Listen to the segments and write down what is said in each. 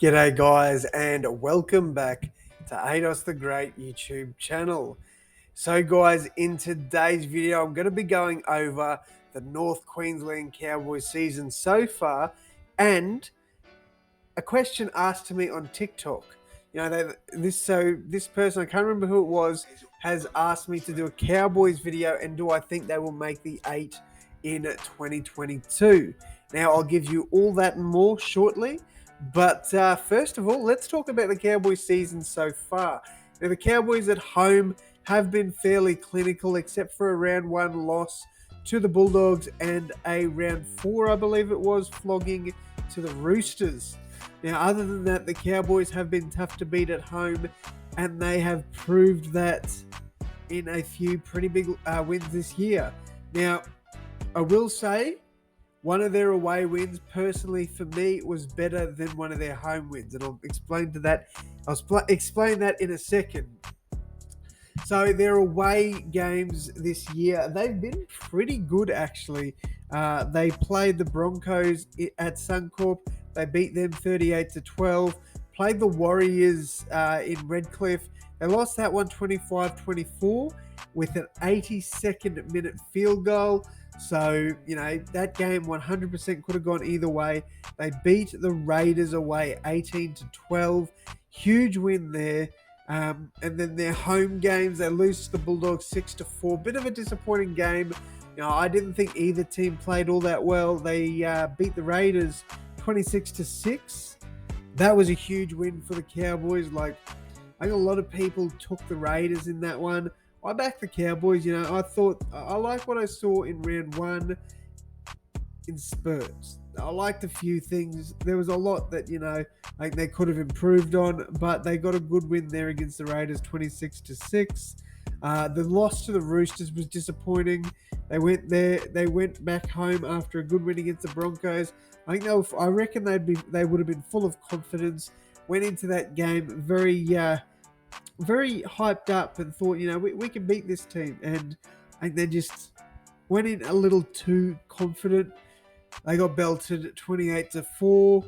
G'day, guys, and welcome back to ADOS the Great YouTube channel. So, guys, in today's video, I'm going to be going over the North Queensland Cowboys season so far and a question asked to me on TikTok. This person, I can't remember who it was, has asked me to do a Cowboys video and do I think they will make the 8 in 2022. Now, I'll give you all that and more shortly. But first of all, let's talk about the Cowboys season so far. Now, the Cowboys at home have been fairly clinical, except for a round 1 loss to the Bulldogs and a round 4, I believe it was, flogging to the Roosters. Now, other than that, the Cowboys have been tough to beat at home, and they have proved that in a few pretty big wins this year. Now, I will say one of their away wins, personally for me, was better than one of their home wins, and I'll explain that in a second. So their away games this year, they've been pretty good actually. They played the Broncos at Suncorp. They beat them 38-12. Played the Warriors in Redcliffe. They lost that one 25-24 with an 82nd minute field goal. So, that game 100% could have gone either way. They beat the Raiders away 18-12. Huge win there. And then their home games, they lose to the Bulldogs 6-4. Bit of a disappointing game. I didn't think either team played all that well. They beat the Raiders 26-6. That was a huge win for the Cowboys. I think a lot of people took the Raiders in that one. I backed the Cowboys. I thought I like what I saw in round 1 in spurts. I liked a few things. There was a lot that, they could have improved on, but they got a good win there against the Raiders 26-6. The loss to the Roosters was disappointing. They went back home after a good win against the Broncos. I reckon they would have been full of confidence. Went into that game very hyped up and thought, we can beat this team. And I think they just went in a little too confident. They got belted 28-4.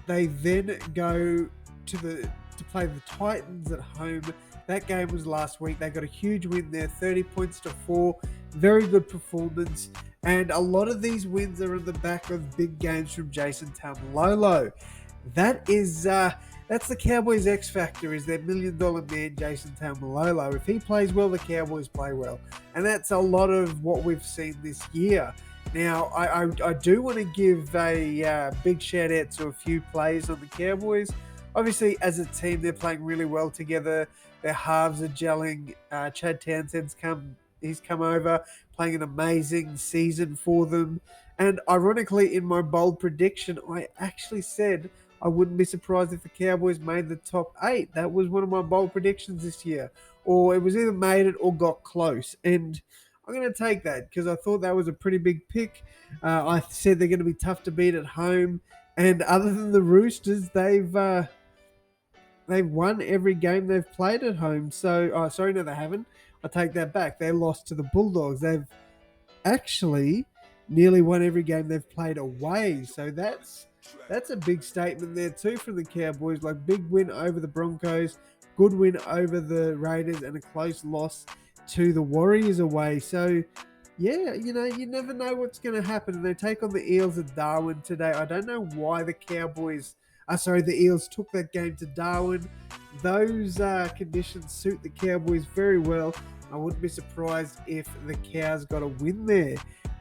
They then go to play the Titans at home. That game was last week. They got a huge win there, 30-4. Very good performance. And a lot of these wins are on the back of big games from Jason Taumalolo. That's the Cowboys' X factor, is their $1 million man, Jason Taumalolo. If he plays well, the Cowboys play well. And that's a lot of what we've seen this year. Now, I do want to give a big shout out to a few players on the Cowboys. Obviously, as a team, they're playing really well together. Their halves are gelling. Chad Townsend's come over, playing an amazing season for them. And ironically, in my bold prediction, I actually said I wouldn't be surprised if the Cowboys made the top 8. That was one of my bold predictions this year. Or it was either made it or got close. And I'm going to take that because I thought that was a pretty big pick. I said they're going to be tough to beat at home. And other than the Roosters, they've won every game they've played at home. So, no, they haven't. I take that back. They lost to the Bulldogs. They've actually nearly won every game they've played away. So that's a big statement there too from the Cowboys. Big win over the Broncos, good win over the Raiders, and a close loss to the Warriors away. So, yeah, you never know what's going to happen. And they take on the Eels at Darwin today. I don't know why the Eels took that game to Darwin. Those conditions suit the Cowboys very well. I wouldn't be surprised if the Cows got a win there.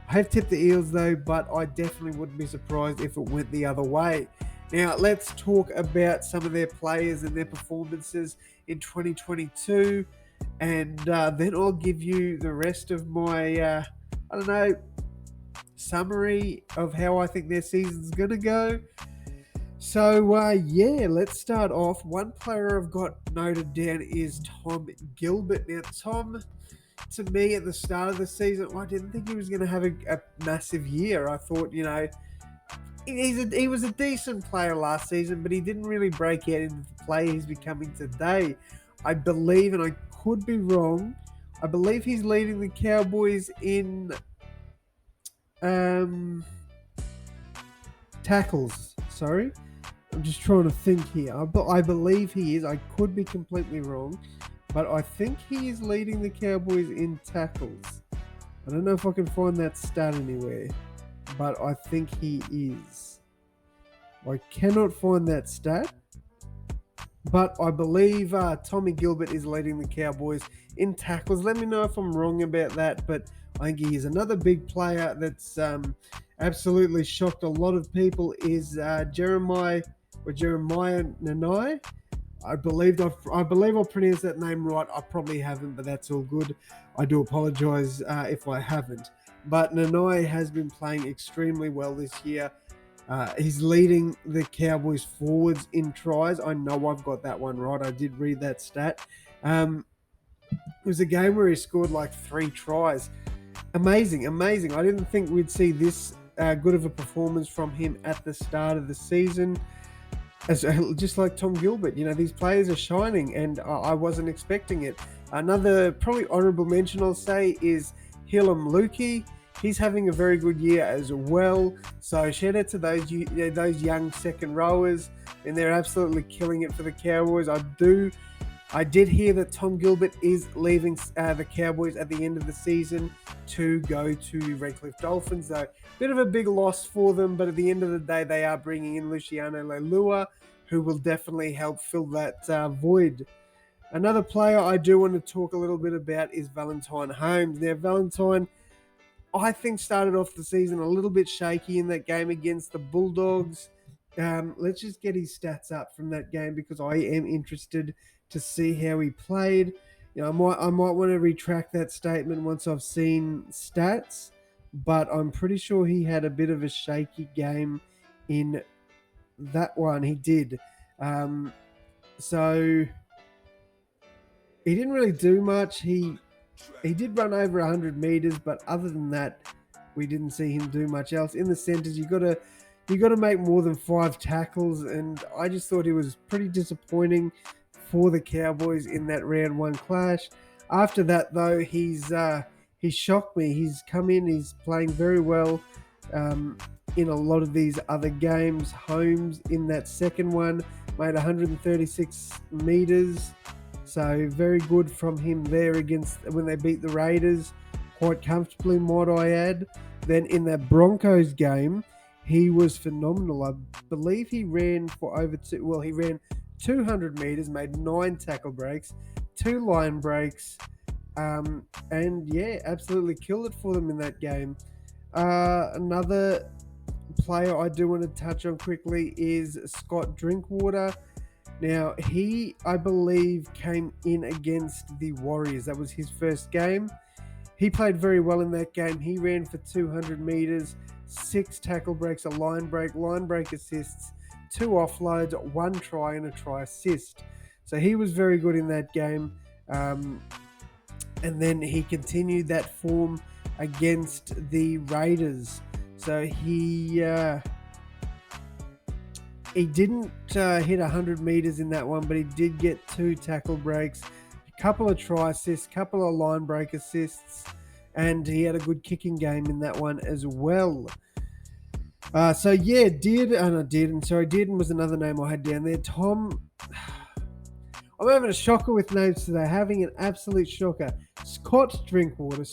I have tipped the Eels though, but I definitely wouldn't be surprised if it went the other way. Now, let's talk about some of their players and their performances in 2022. And then I'll give you the rest of my, summary of how I think their season's going to go. So, let's start off. One player I've got noted down is Tom Gilbert. Now, Tom, to me, at the start of the season, I didn't think he was going to have a massive year. I thought, he was a decent player last season, but he didn't really break out into the player he's becoming today. I believe, and I could be wrong, I believe he's leading the Cowboys in tackles. Sorry. I'm just trying to think here. I believe he is. I could be completely wrong, but I think he is leading the Cowboys in tackles. I don't know if I can find that stat anywhere, but I think he is. I cannot find that stat, but I believe Tommy Gilbert is leading the Cowboys in tackles. Let me know if I'm wrong about that, but I think he is another big player that's absolutely shocked a lot of people. Is Jeremiah Nanai? I believe I pronounced that name right. I probably haven't, but that's all good. I do apologise if I haven't. But Nanai has been playing extremely well this year. He's leading the Cowboys forwards in tries. I know I've got that one right. I did read that stat. It was a game where he scored like 3 tries. Amazing, amazing. I didn't think we'd see this good of a performance from him at the start of the season. Just like Tom Gilbert, these players are shining, and I wasn't expecting it. Another probably honourable mention I'll say is Hillam Lukey. He's having a very good year as well. So shout out to those young second rowers, and they're absolutely killing it for the Cowboys. I did hear that Tom Gilbert is leaving the Cowboys at the end of the season to go to Redcliffe Dolphins. So, bit of a big loss for them, but at the end of the day, they are bringing in Luciano Leilua, who will definitely help fill that void. Another player I do want to talk a little bit about is Valentine Holmes. Now, Valentine, I think, started off the season a little bit shaky in that game against the Bulldogs. Let's just get his stats up from that game because I am interested to see how he played. I might want to retract that statement once I've seen stats, but I'm pretty sure he had a bit of a shaky game in that one. He did. So he didn't really do much. He did run over 100 meters, but other than that, we didn't see him do much else. In the centers, you got to make more than 5 tackles, and I just thought he was pretty disappointing for the Cowboys in that round 1 clash. After that, though, he's shocked me. He's come in, he's playing very well in a lot of these other games. Holmes in that second one made 136 meters. So very good from him there against when they beat the Raiders quite comfortably, might I add. Then in that Broncos game, he was phenomenal. I believe he ran for he ran 200 meters, made 9 tackle breaks, 2 line breaks, and yeah, absolutely killed it for them in that game. Another player I do want to touch on quickly is Scott Drinkwater. Now, he, I believe, came in against the Warriors. That was his first game. He played very well in that game. He ran for 200 meters, 6 tackle breaks, a line break assists, 2 offloads, 1 try, and a try assist. So he was very good in that game. And then he continued that form against the Raiders. So he didn't hit 100 meters in that one, but he did get 2 tackle breaks, a couple of try assists, couple of line break assists, and he had a good kicking game in that one as well. So yeah, Dearden was another name I had down there. I'm having a shocker with names today, having an absolute shocker. Scott Drinkwater,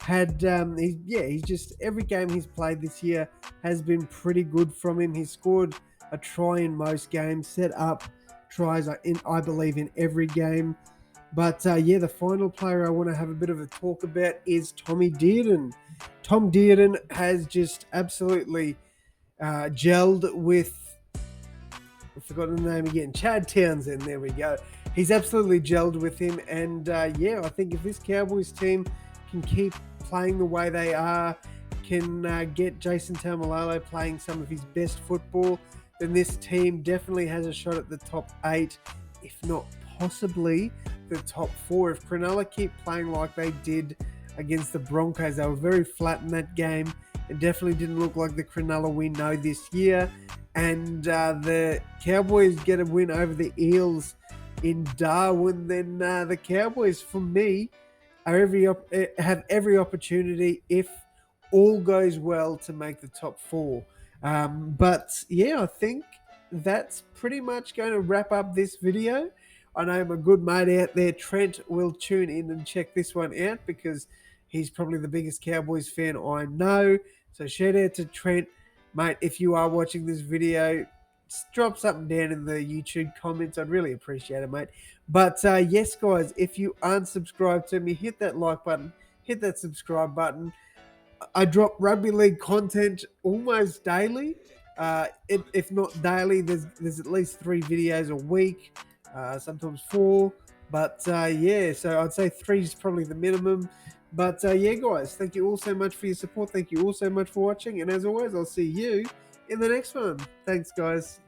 had he's just every game he's played this year has been pretty good from him. He's scored a try in most games, set up tries I believe in every game. But the final player I want to have a bit of a talk about is Tommy Dearden. Tom Dearden has just absolutely gelled with, I've forgotten the name again, Chad Townsend. There we go. He's absolutely gelled with him, and I think if this Cowboys team can keep playing the way they are, can get Jason Taumalolo playing some of his best football, then this team definitely has a shot at the top 8, if not possibly the top 4. If Cronulla keep playing like they did against the Broncos, they were very flat in that game. It definitely didn't look like the Cronulla we know this year. And the Cowboys get a win over the Eels in Darwin, then the Cowboys, for me, have every opportunity, if all goes well, to make the top 4. But yeah, I think that's pretty much going to wrap up this video. I know my good mate out there, Trent, will tune in and check this one out because he's probably the biggest Cowboys fan I know. So shout out to Trent, mate. If you are watching this video, just drop something down in the YouTube comments. I'd really appreciate it, mate. But yes, guys, if you aren't subscribed to me, hit that like button, hit that subscribe button. I drop rugby league content almost daily. If not daily, there's at least 3 videos a week, sometimes 4. But yeah, so I'd say 3 is probably the minimum. But yeah, guys, thank you all so much for your support. Thank you all so much for watching. And as always, I'll see you in the next one. Thanks, guys.